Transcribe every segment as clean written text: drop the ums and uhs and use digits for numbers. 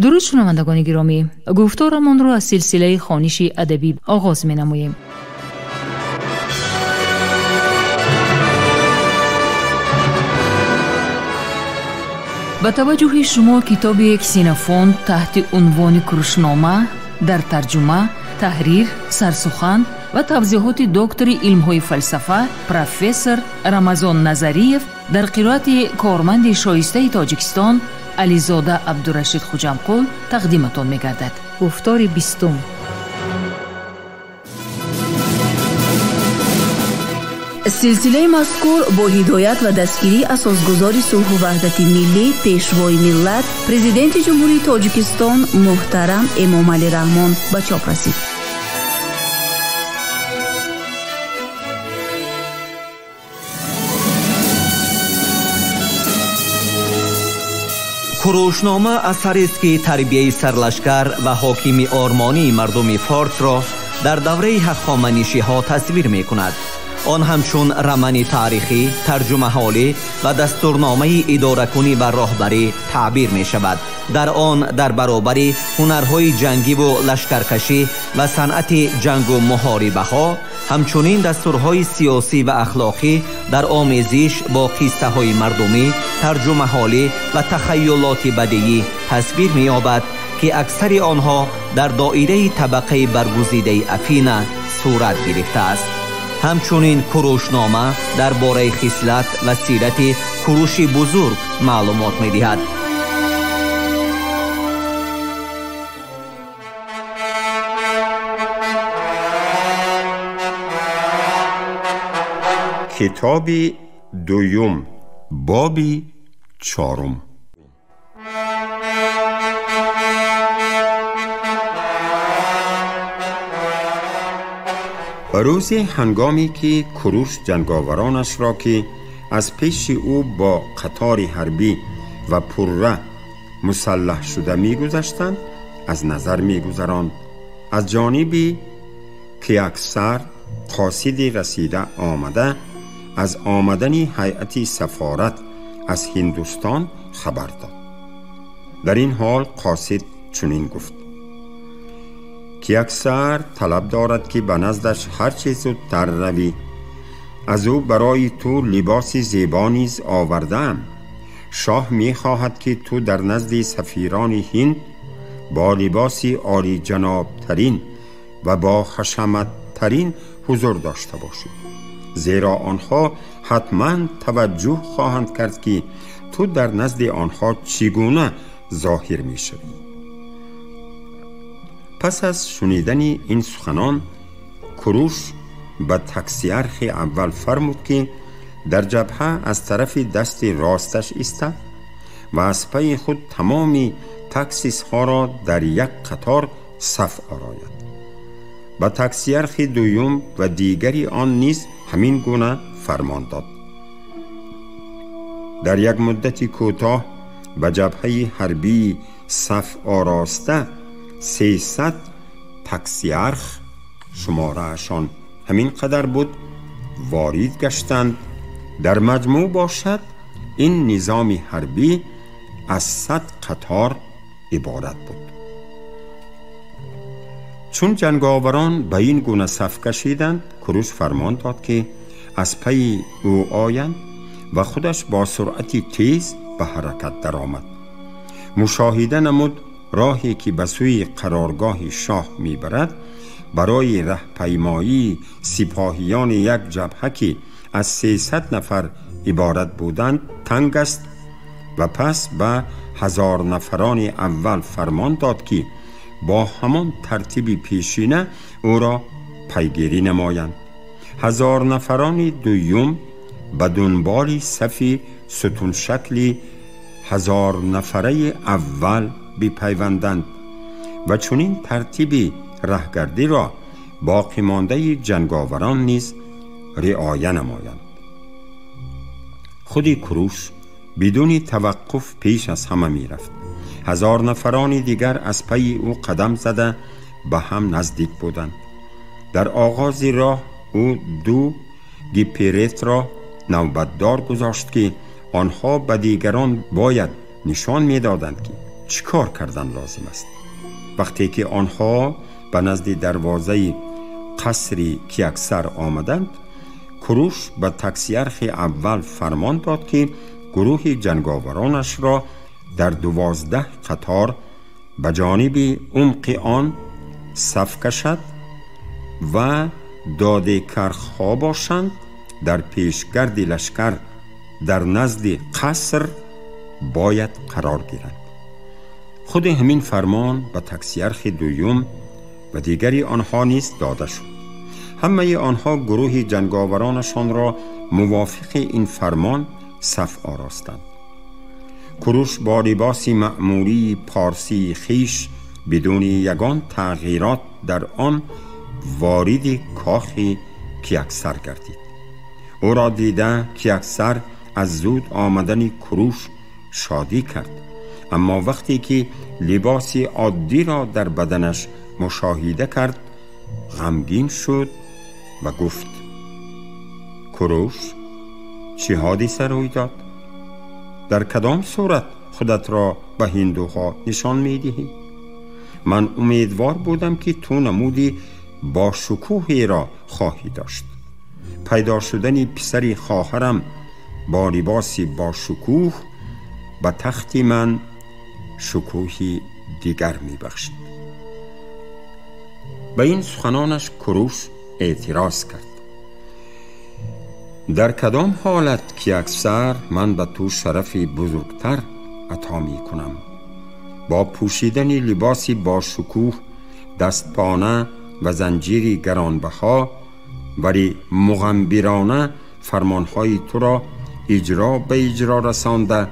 درود شنوندگان گرامی، گفتارمان را از سلسله خوانش ادبی آغاز می‌نماییم. با توجه شما کتاب کسینوفونت تحت عنوان کروشنامه در ترجمه، تحریر، سرسخن و توضیحات دکتر علم‌های فلسفه پروفسور رمضان نظریف در قرائت کارمند شایسته تاجیکستان علیزاده عبدالرشید خوجامقل تقدیمتان می‌گردد. گفتار 20. سلسله مذکور با هدایت و دستگیری اساسگزار صلح و وحدت ملی پیشوای ملت پرزیدنت جمهوری تاجیکستان محترم امامعلی رحمان به چاپ رسید. کروشنامه اثری است که تربیه سرلشکر و حاکم آرمانی مردم فارس را در دوره هخامنشی‌ها تصویر می‌کند. آن همچون رمانی تاریخی، ترجمه حالی و دستورنامه اداره کنی و راهبری تعبیر می شود. در آن در برابر هنرهای جنگی و لشکرکشی و صنعت جنگ و محاربه ها، همچنین دستورهای سیاسی و اخلاقی در آمیزش با قصه های مردمی، ترجمه حالی و تخیلات بدیعی تصویر می یابد که اکثر آنها در دایره طبقه برگزیده افینه صورت گرفته است. همچنین کروشنامه درباره خصلت و سیرت کوروش بزرگ معلومات می‌دهد. کتاب دوم، باب 4. روزی هنگامی که کوروش جنگاورانش را که از پیش او با قطار حربی و پره مسلح شده می‌گذشتند از نظر می‌گذراند، از جانبی کیاکسار قاصدی رسیده آمده از آمدن هیئت سفارت از هندوستان خبر داد. در این حال قاصد چنین گفت: کیاکسار طلب دارد که به نزدش هر چیز زودتر روی. از او برای تو لباس زیبا نیز آوردم. شاه می خواهد که تو در نزد سفیران هند با لباسی عالی جناب ترین و با خشمت ترین حضور داشته باشی، زیرا آنها حتما توجه خواهند کرد که تو در نزد آنها چگونه ظاهر می شوی. پس از شنیدن این سخنان کوروش به تکسیرخ اول فرمود که در جبهه از طرف دست راستش ایستد و از پی خود تمامی تکسیس ها را در یک قطار صف آراید. به تکسیرخ دوم و دیگری آن نیز همین گونه فرمان داد. در یک مدت کوتاه به جبهه حربی صف آراسته 300 تکسیرخ، شماره اشان همین قدر بود، وارد گشتند. در مجموع باشد این نظام حربی از 100 قطار عبارت بود. چون جنگاوران به این گونه صف کشیدند، کوروش فرمان داد که از پی او آیند و خودش با سرعتی تیز به حرکت درآمد. مشاهده نمود راهی که به سوی قرارگاه شاه میبرد برای رهپیمایی سپاهیان یک جبهه که از 300 نفر عبارت بودند تنگ است و پس به 1000 نفران اول فرمان داد که با همان ترتیب پیشینه او را پیگیری نمایند. 1000 نفران دوم به دنبال صف ستون شکلی 1000 نفره اول بپیوندند و چنین ترتیب رهگردی را باقی مانده جنگاوران نیز رعایت نمایند. خود کوروش بدون توقف پیش از همه می رفت. 1000 نفران دیگر از پی او قدم زده به هم نزدیک بودند. در آغاز راه او 2 گیپریت را نوبتدار گذاشت که آنها به دیگران باید نشان می دادند که چیکار کردن لازم است؟ وقتی که آنها به نزد دروازه قصر کیاکسار آمدند، کوروش به تکسیرخ اول فرمان داد که گروه جنگاورانش را در 12 قطار به جانب عمق آن صف کشد و داده کرخها باشند در پیشگرد لشکر در نزد قصر باید قرار گیرند. خود همین فرمان به تکسیرخ دویم و دیگری آنها نیز داده شد. همه آنها گروه جنگاورانشان را موافق این فرمان صف آراستند. کوروش با لباس معمولی پارسی خیش بدون یگان تغییرات در آن وارد کاخ کیاکسار گردید. او را دیده کیاکسار از زود آمدن کوروش شادی کرد، اما وقتی که لباس عادی را در بدنش مشاهده کرد غمگین شد و گفت: کوروش، چه حادثه روی داد؟ در کدام صورت خودت را به هندوها نشان می دهی؟ من امیدوار بودم که تو نمودی با شکوهی را خواهی داشت. پیدا شدن پسر خواهرم با لباسی با شکوه به تخت من شکوهی دیگر می بخشید. به این سخنانش کوروش اعتراض کرد: در کدام حالت کیاکسار من به تو شرف بزرگتر عطا می کنم؟ با پوشیدن لباسی با شکوه، دستپانه و زنجیری گرانبها، ولی مغمبرانه فرمانهای تو را اجرا به اجرا رسانده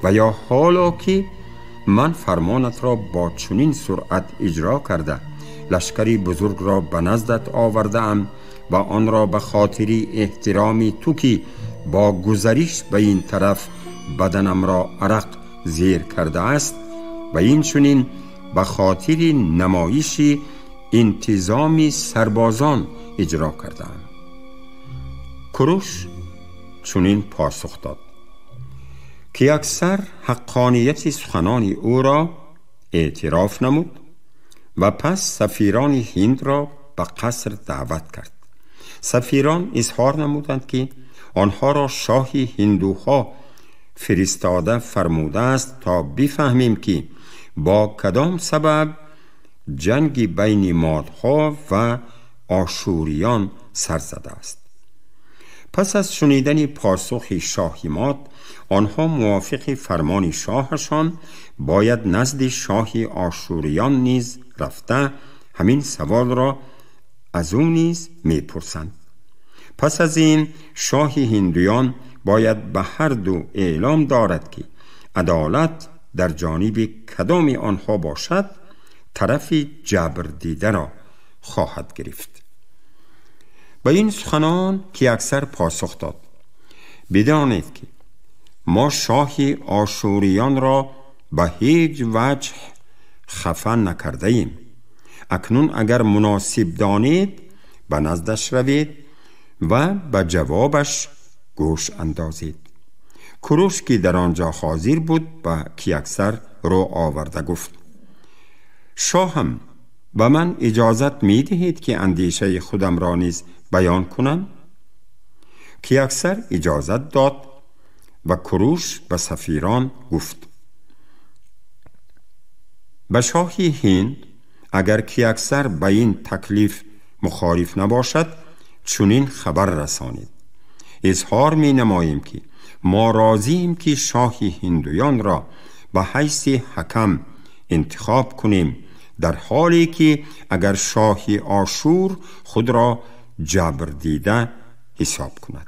و یا حالا که من فرمانت را با چنین سرعت اجرا کرده لشکری بزرگ را به نزدت آورده ام و آن را به خاطر احترامی تو که با گذریش به این طرف بدنم را عرق زیر کرده است و این چنین به خاطر نمایش انتظام سربازان اجرا کرده ام. کوروش چنین پاسخ داد: کیاکسار حقانیت سخنان او را اعتراف نمود و پس سفیران هند را به قصر دعوت کرد. سفیران اظهار نمودند که آنها را شاه هندوها فرستاده فرموده است تا بفهمیم که با کدام سبب جنگ بین مادها و آشوریان سر زده است. پس از شنیدن پاسخ شاه ماد، آنها موافق فرمان شاهشان باید نزد شاه آشوریان نیز رفته همین سوال را از او نیز می پرسند. پس از این شاه هندویان باید به هر دو اعلام دارد که عدالت در جانب کدام آنها باشد طرف جبر دیده را خواهد گرفت. به این سخنان کیاکسار پاسخ داد: بدانید که ما شاه آشوریان را به هیچ وجه خفه نکرده ایم. اکنون اگر مناسب دانید به نزدش روید و به جوابش گوش اندازید. کوروش که در آنجا حاضر بود به کیاکسار رو آورده گفت: شاهم، به من اجازت می دهید که اندیشه خودم را نیز بیان کنم؟ کیاکسار اجازت داد و کوروش به سفیران گفت: به شاه هند اگر کیاکسار به این تکلیف مخالف نباشد چنین خبر رسانید. اظهار می نماییم که ما راضیم که شاه هندویان را به حیث حکم انتخاب کنیم، در حالی که اگر شاه آشور خود را جبر دیده حساب کند.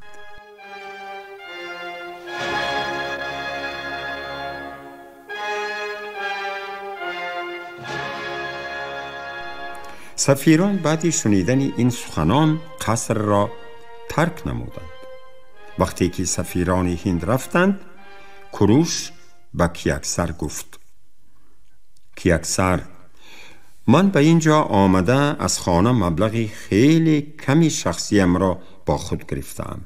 سفیران بعد شنیدن این سخنان قصر را ترک نمودند. وقتی که سفیران هند رفتند، کوروش به کیاکسار گفت: کیاکسار، من به اینجا آمده از خانه مبلغی خیلی کمی شخصیم را با خود گرفتم.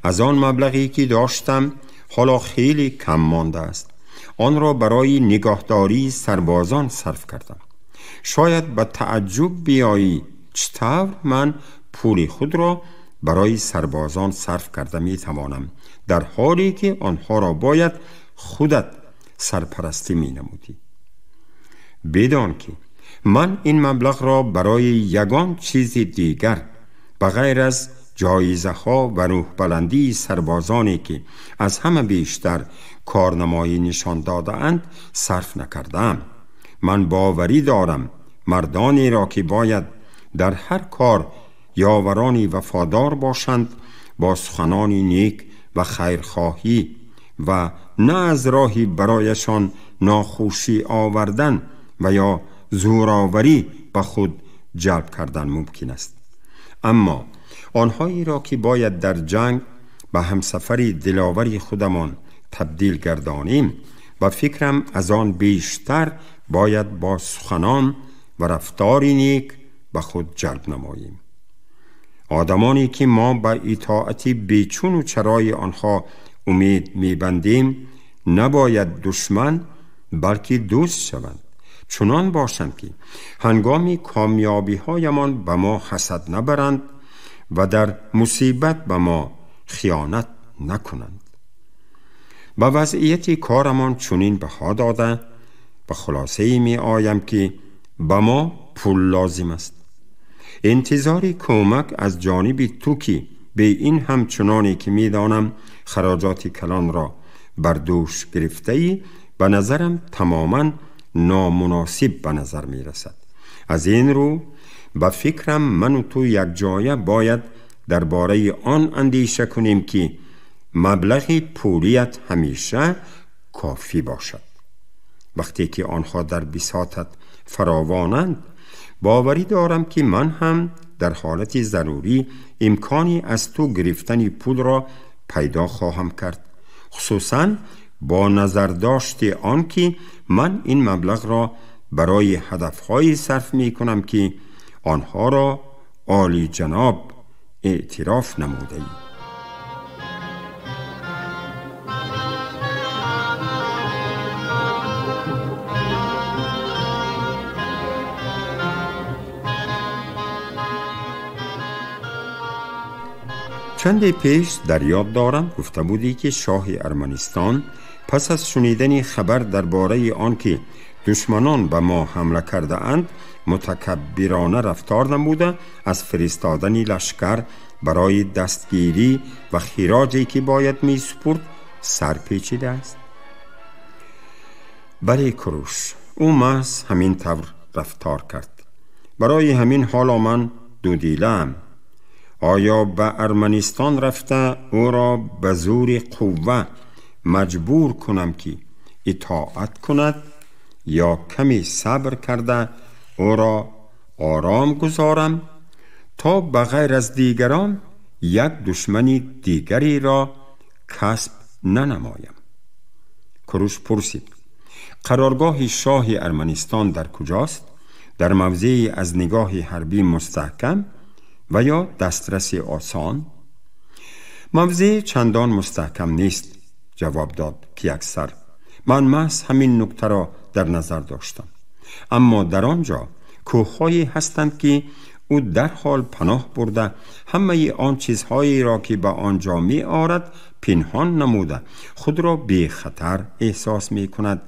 از آن مبلغی که داشتم حالا خیلی کم مانده است. آن را برای نگهداری سربازان صرف کردم. شاید به تعجب بیایی چطور من پول خود را برای سربازان صرف کرده می توانم، در حالی که آنها را باید خودت سرپرستی می نمودی. بدان که من این مبلغ را برای یگان چیز دیگر بغیر از جایزه ها و روح بلندی سربازانی که از همه بیشتر کارنمایی نشان داده اند صرف نکردم. من باوری دارم مردانی را که باید در هر کار یاورانی وفادار باشند، با سخنانی نیک و خیرخواهی و نه از راهی برایشان ناخوشی آوردن و یا زوراوری به خود جلب کردن ممکن است. اما آنهایی را که باید در جنگ به همسفری دلاوری خودمان تبدیل گردانیم و فکرم از آن بیشتر باید با سخنان و رفتاری نیک به خود جلب نماییم. آدمانی که ما به اطاعت بیچون و چرای آنها امید می‌بندیم نباید دشمن بلکه دوست شوند. چنان باشند که هنگام کامیابی هایمان به ما حسد نبرند و در مصیبت به ما خیانت نکنند. با وضعیت کارمان چنین بها داده به خلاصه می آیم که به ما پول لازم است. انتظار کمک از جانب تو که به این همچنانی که می دانم خراجات کلان را بر دوش گرفته ای به نظرم تماما نامناسب به نظر می رسد. از این رو به فکرم من و تو یک جایه باید درباره آن اندیشه کنیم که مبلغ پولیت همیشه کافی باشد. وقتی که آنها در بساطت فراوانند باوری دارم که من هم در حالت ضروری امکانی از تو گرفتن پول را پیدا خواهم کرد، خصوصاً با نظر داشت آن که من این مبلغ را برای هدفهایی صرف می کنم که آنها را عالی جناب اعتراف نموده ای. چند پیش در یاد دارم گفته بودی که شاه ارمنستان پس از شنیدن خبر درباره آن که دشمنان به ما حمله کرده اند متکبرانه رفتار نموده از فرستادن لشکر برای دستگیری و خراجی که باید می سپرد سرپیچیده است. بله کروش، او محض همین طور رفتار کرد. برای همین حالا من دودیلم. آیا به ارمنستان رفته او را به زور قوه مجبور کنم که اطاعت کند یا کمی صبر کرده او را آرام گذارم تا بغیر از دیگران یک دشمنی دیگری را کسب ننمایم؟ کروش پرسید قرارگاه شاه ارمنستان در کجاست؟ در موضعی از نگاه حربی مستحکم و یا دسترس آسان؟ موضع چندان مستحکم نیست، جواب داد کیکسر. من محض همین نکته را در نظر داشتم. اما در آنجا کوه‌هایی هستند که او در حال پناه برده همه آن چیزهایی را که به آنجا می آرد پنهان نموده خود را بی خطر احساس می کند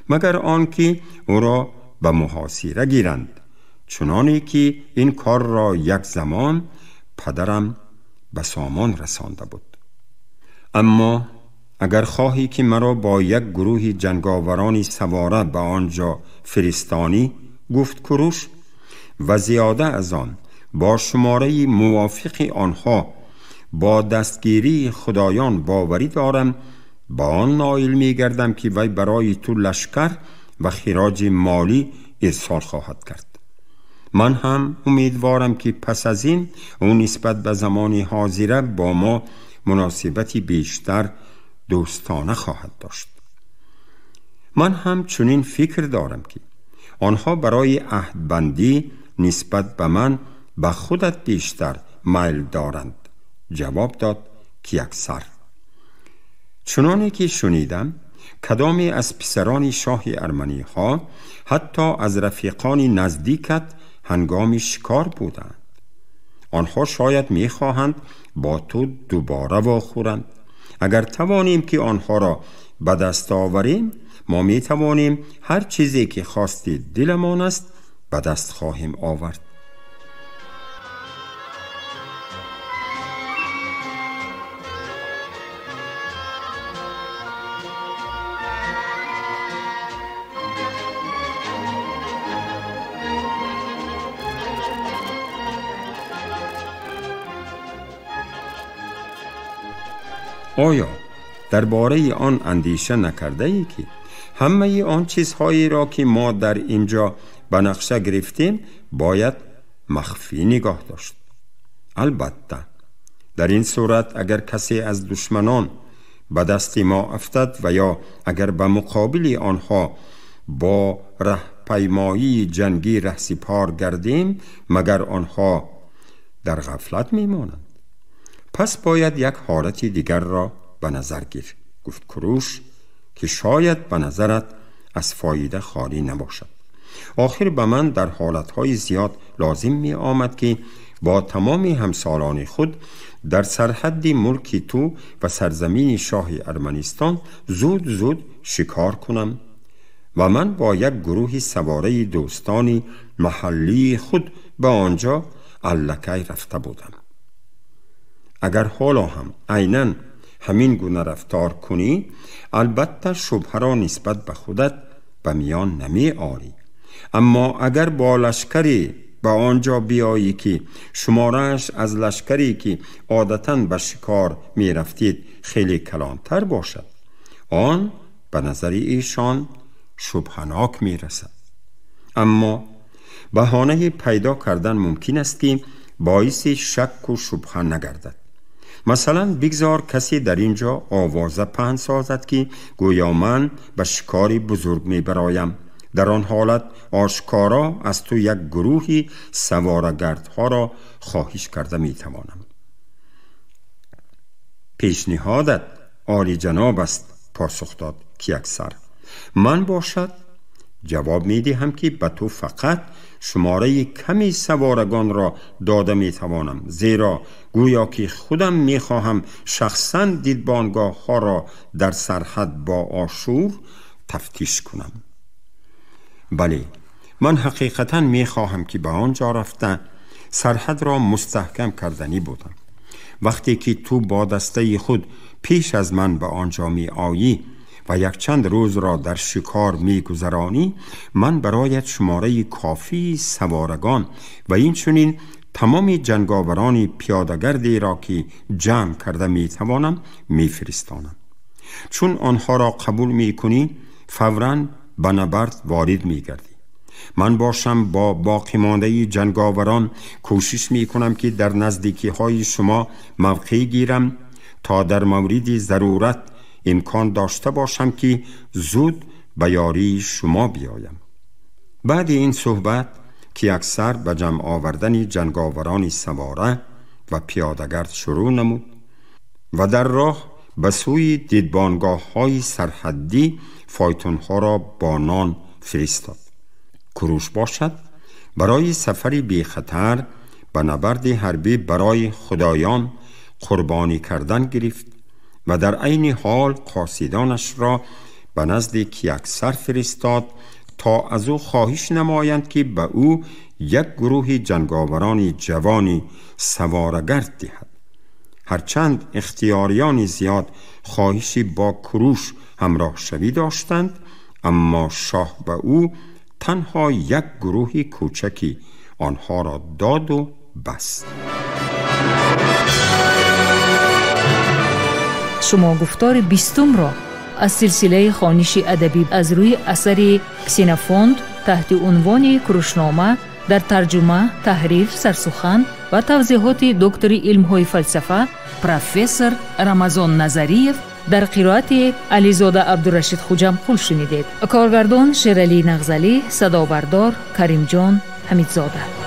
مگر آنکه او را به محاصره گیرند، چنانی که این کار را یک زمان پدرم به سامان رسانده بود. اما اگر خواهی که مرا با یک گروه جنگاورانی سواره به آنجا فرستانی، گفت کروش، و زیاده از آن با شماره موافق آنها با دستگیری خدایان باوری دارم، با آن نائل می گردم که وی برای تو لشکر و خراج مالی ارسال خواهد کرد. من هم امیدوارم که پس از این او نسبت به زمان حاضره با ما مناسبتی بیشتر دوستانه خواهد داشت. من هم چنین فکر دارم که آنها برای عهدبندی نسبت به من به خودت بیشتر میل دارند، جواب داد کیکسر. چنانه که شنیدم کدامی از پسران شاه ارمنی ها حتی از رفیقان نزدیکت هنگام شکار بودند. آنها شاید می‌خواهند با تو دوباره واخورند. اگر توانیم که آنها را به دست آوریم، ما می‌توانیم هر چیزی که خواستی دلمان است به دست خواهیم آورد. آیا درباره آن اندیشه نکرده ای که همه آن چیزهایی را که ما در اینجا به نقشه گرفتیم باید مخفی نگاه داشت؟ البته در این صورت اگر کسی از دشمنان به دست ما افتد و یا اگر به مقابل آنها با رهپیمایی جنگی رهسپار گردیم، مگر آنها در غفلت میمانند؟ پس باید یک حالت دیگر را به نظر گیر، گفت کوروش، که شاید به نظرت از فایده خالی نباشد. آخر به من در حالتهای زیاد لازم می آمد که با تمام همسالان خود در سرحد ملک تو و سرزمین شاه ارمنستان زود شکار کنم و من با یک گروه سواره دوستانی محلی خود به آنجا الکی رفته بودم. اگر حالا هم عیناً همین گونه رفتار کنی، البته شبهه را نسبت به خودت به میان نمی آری. اما اگر با لشکری به آنجا بیایی که شمارش از لشکری که عادتاً به شکار می رفتید خیلی کلانتر باشد، آن به نظر ایشان شبهناک می رسد. اما بهانه پیدا کردن ممکن است که باعث شک و شبهه نگردد. مثلا بگذار کسی در اینجا آوازه پهن سازد که گویا من به شکاری بزرگ می برایم. در آن حالت آشکارا از تو یک گروهی سوارگردها را خواهش کرده می توانم. پیشنهادت عالی جناب است، پاسخ داد کیکسار. من باشد جواب می دهم که به تو فقط شماره کمی سوارگان را داده می توانم، زیرا گویا که خودم می خواهم شخصاً دیدبانگاه ها را در سرحد با آشور تفتیش کنم. بله، من حقیقتاً می خواهم که به آنجا رفته سرحد را مستحکم کردنی بودم. وقتی که تو با دسته خود پیش از من به آنجا می آیی و یک چند روز را در شکار می گذرانی، من برایت شماره کافی سوارگان و این چنین تمام جنگاوران پیاده‌گردی را که جمع کرده می توانم می فرستانم. چون آنها را قبول می کنی، فوراً به نبرد وارد می گردی. من باشم با باقی مانده جنگاوران کوشش می کنم که در نزدیکی های شما موقع گیرم تا در مورد ضرورت امکان داشته باشم که زود به یاری شما بیایم. بعد این صحبت که اکثر به جمع آوردن جنگاوران سواره و پیاده‌گرد شروع نمود و در راه به سوی دیدبانگاه های سرحدی فایتون ها را با نان فرستاد. کوروش باشد برای سفری بی خطر به نبرد حربی برای خدایان قربانی کردن گرفت و در عین حال قاصدانش را به نزد کیکسار فرستاد تا از او خواهش نمایند که به او یک گروه جنگاوران جوانی سوارگرد دهد. هرچند اختیاریان زیاد خواهشی با کوروش همراه شوی داشتند، اما شاه به او تنها یک گروه کوچکی آنها را داد و بس. شما گفتار 20 را از سلسله خوانش ادبی از روی اثر کسینوفونت تحت عنوان کوروشنامه در ترجمه، تحریر، سرسخن و توضیحات دکتر علم‌های فلسفه پروفسور رمضان نظریف در قرائت علیزاده عبدالرشید خوجمقل شنیدید. کارگردان شیرعلی نغزلی، صدابردار کریم جان حمیدزاده.